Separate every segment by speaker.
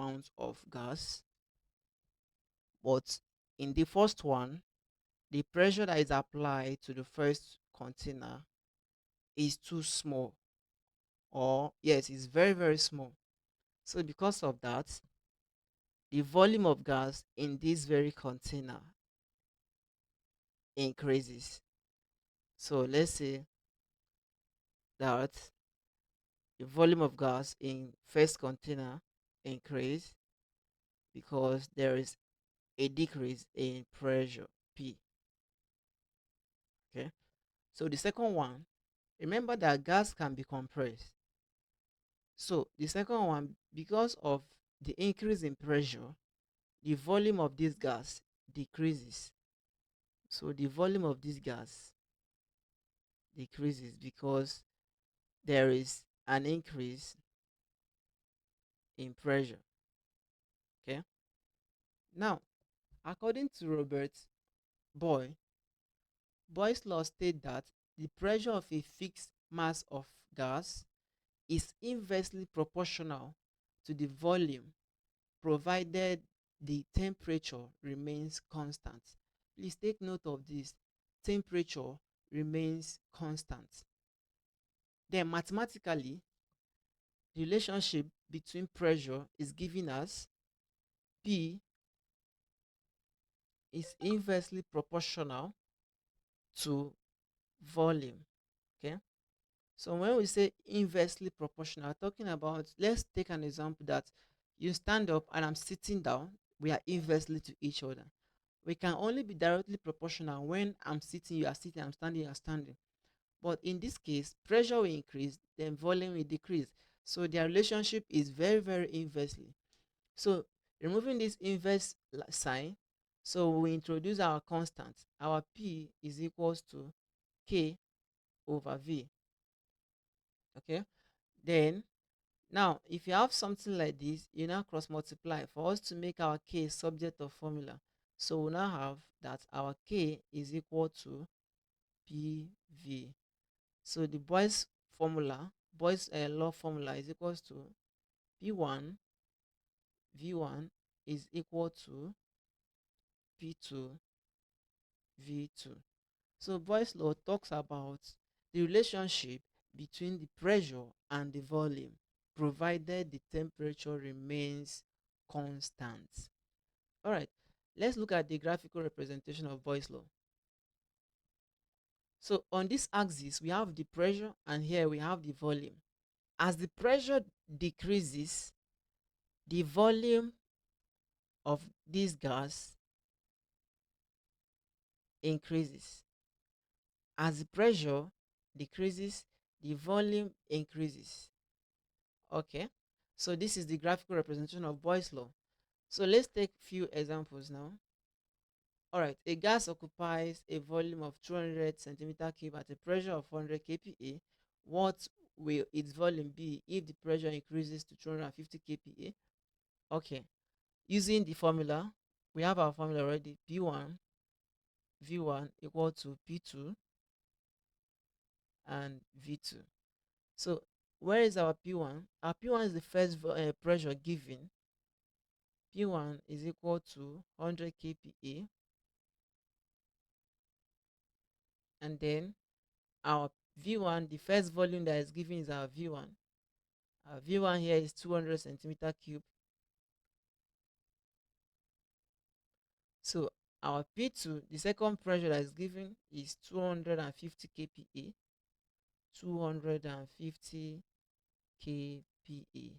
Speaker 1: amount of gas, but in the first one, the pressure that is applied to the first container is too small, or yes, it's very, very small. So because of that, the volume of gas in this very container increases. So let's say that the volume of gas in first container increase because there is a decrease in pressure P. Okay. So the second one, remember that gas can be compressed. So the second one, because of the increase in pressure, the volume of this gas decreases. So the volume of this gas decreases because there is an increase in pressure. Okay. Now, according to Robert Boyle, Boyle's law states that the pressure of a fixed mass of gas is inversely proportional to the volume provided the temperature remains constant. Please take note of this. Temperature remains constant. Then mathematically, the relationship between pressure is given as P is inversely proportional to volume. Okay. So when we say inversely proportional, talking about, let's take an example that you stand up and I'm sitting down, we are inversely to each other. We can only be directly proportional when I'm sitting, you are sitting, I'm standing, you are standing. But in this case, pressure will increase, then volume will decrease. So their relationship is very, very inversely. So removing this inverse sign, so we introduce our constant. Our P is equals to K over V. Okay. Then now, if you have something like this, you now cross multiply for us to make our K subject of formula. So we now have that our K is equal to PV. So the Boyle's formula, Boyle's law formula is equals to P1 V1 is equal to P2 V2. So Boyle's law talks about the relationship between the pressure and the volume, provided the temperature remains constant. All right, let's look at the graphical representation of Boyle's law. So on this axis, we have the pressure, and here we have the volume. As the pressure decreases, the volume of this gas increases. As the pressure decreases, the volume increases. Okay, so this is the graphical representation of Boyle's law. So let's take few examples now. All right, a gas occupies a volume of 200 centimeter cube at a pressure of 100 kPa. What will its volume be if the pressure increases to 250 kPa? Okay, using the formula, we have our formula already. P1 V1 equal to P2 and V2. So where is our P1? Our P1 is the first pressure given. P1 is equal to 100 kPa, and then our V1, the first volume that is given is our V1. Our V1 here is 200 centimeter cube. So our P2, the second pressure that is given is 250 kPa. 250 kPa.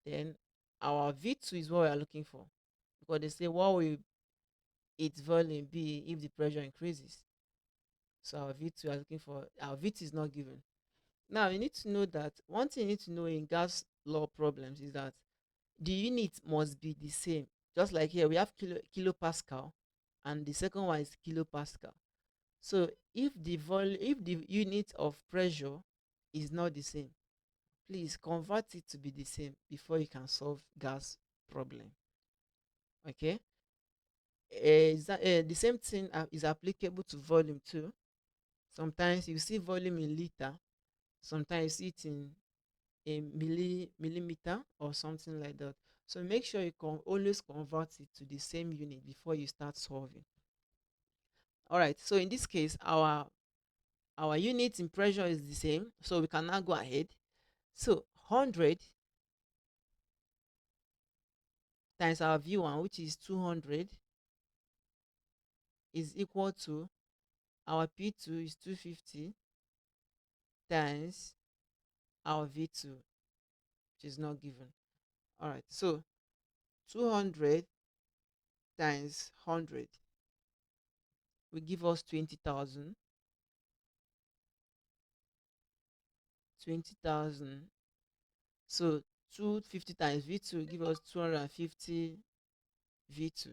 Speaker 1: Then our V2 is what we are looking for, because they say what will its volume be if the pressure increases. So our V2 are looking for, our V2 is not given. Now you need to know that one thing you need to know in gas law problems is that the unit must be the same. Just like here we have kilopascal, and the second one is kilopascal. So if the volume, if the unit of pressure is not the same, please convert it to be the same before you can solve gas problem. Okay. The same thing is applicable to volume too. Sometimes you see volume in liter, sometimes you see it in a millimeter or something like that. So make sure you can always convert it to the same unit before you start solving. All right, so in this case, our unit in pressure is the same, so we can now go ahead. So 100 times our V1, which is 200, is equal to our P2 is 250 times our V2, which is not given. All right, so 200 times 100 will give us 20,000. 20,000. So 250 times V2 will give us 250 V2.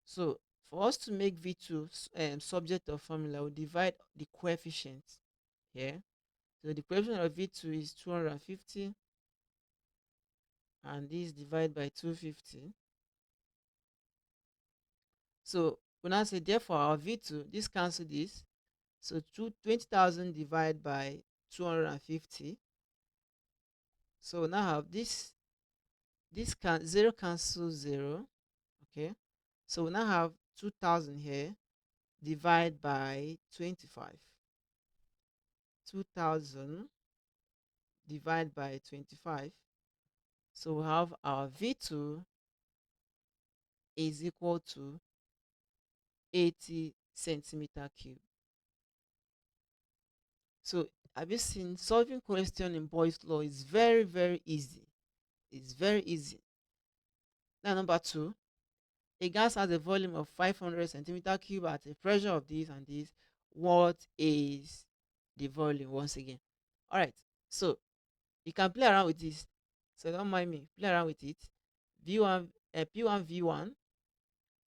Speaker 1: So for us to make V2 subject of formula, we divide the coefficient here. So the coefficient of V2 is 250, and this divided by 250. So we now say therefore our V2, this cancel this. So 20,000 divided by 250. So now have this zero cancel zero. Okay. So we now have 2,000 here divided by 25. 2,000 divided by 25. So we have our V2 is equal to 80 centimeter cube. So have you seen solving question in Boyle's law is very, very easy. It's very easy. Now number 2, a gas has a volume of 500 centimeter cube at a pressure of this and this. What is the volume once again? All right, so you can play around with this, so don't mind me, play around with it. P₁V₁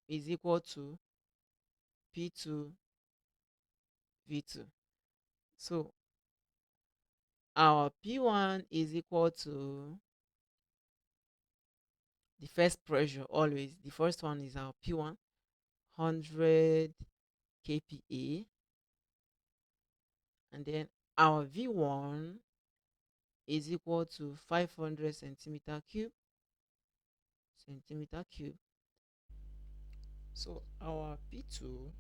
Speaker 1: is equal to P₂V₂. So our P1 is equal to the first pressure. Always the first one is our P1, 100 kPa, and then our V1 is equal to 500 centimeter cube. So our P2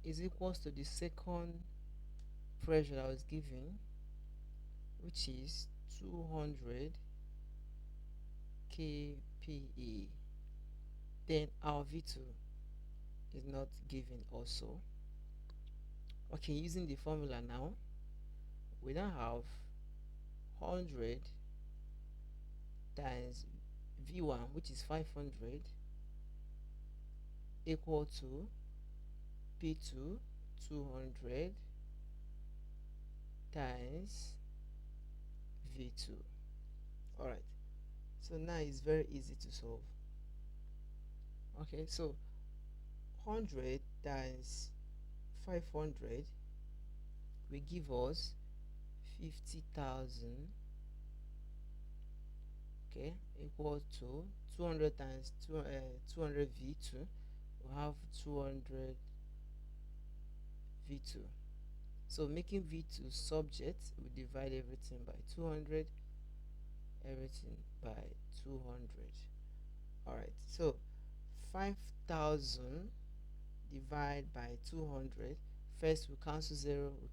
Speaker 1: is equals to the second pressure that was given, which is 200 kPa. Then our V2 is not given also. Okay, using the formula now, we now have 100 times V1, which is 500, equal to P2, 200 times V2. Alright, so now it's very easy to solve. Okay, so 100 times 500 will give us 50,000, okay, equal to 200 times 200 V2. We have 200 V2. So making V2 subject, we divide everything by 200, everything by 200. All right, so 5,000 divided by 200. First we cancel 0, we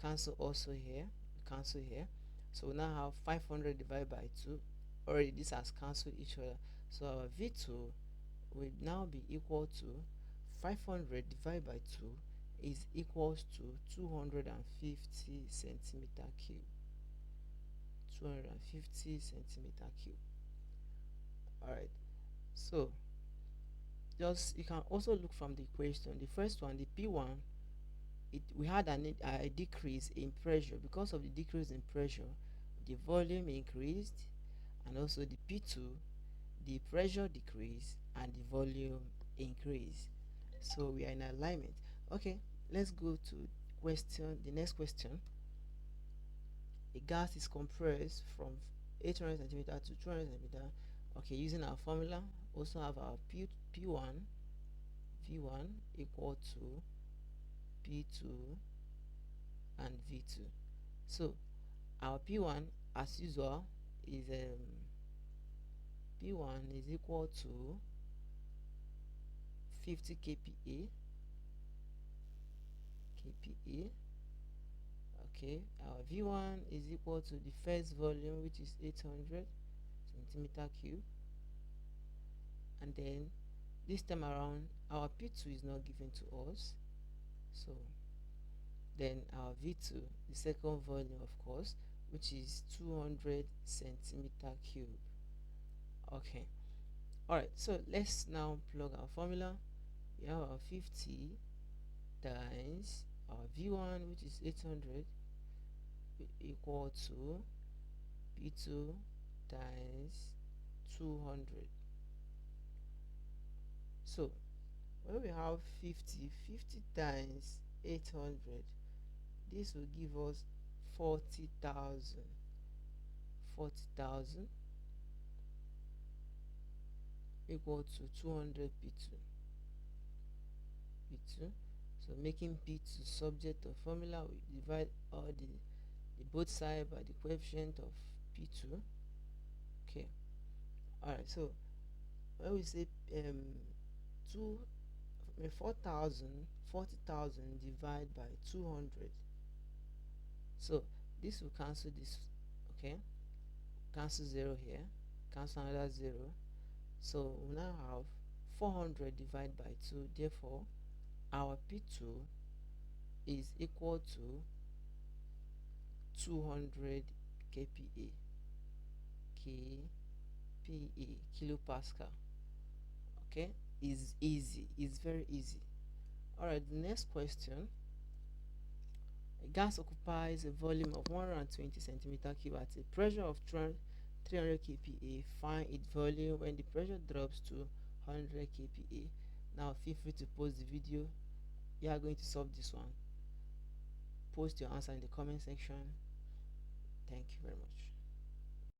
Speaker 1: cancel also here, we cancel here. So we now have 500 divided by 2. Already this has cancelled each other. So our V2 will now be equal to 500 divided by 2 is equals to 250 centimeter cube. 250 centimeter cube. Alright, so just you can also look from the equation. The first one, the P1, we had a decrease in pressure. Because of the decrease in pressure, the volume increased, and also the P2, the pressure decreased and the volume increased. So we are in alignment. Okay, let's go to the next question. A gas is compressed from 800 centimeter to 200 centimeter. Okay, using our formula, also have our P1 V1 equal to P2 and V2. So our P1 as usual is P1 is equal to 50 kPa. Okay, our V1 is equal to the first volume, which is 800 centimeter cube, and then this time around our P2 is not given to us, so then our V2, the second volume of course, which is 200 centimeter cube. Okay, all right, so let's now plug our formula. We have our 50 times our V1, which is 800, equal to P2 times 200. So when we have 50 times 800, this will give us 40,000 equal to 200 P2. So making P2 subject of formula, we divide all the both sides by the coefficient of P2. Okay, all right, so when we say 40,000 divided by 200, so this will cancel this. Okay, cancel 0 here, cancel another 0, so we now have 400 divided by 2. Therefore our P2 is equal to 200 kPa, kilopascal. Okay, is easy, it's very easy. All right, the next question. A gas occupies a volume of 120 centimeter cube at a pressure of 300 kPa. Find its volume when the pressure drops to 100 kPa. Now feel free to pause the video. You are going to solve this one. Post your answer in the comment section. Thank you very much.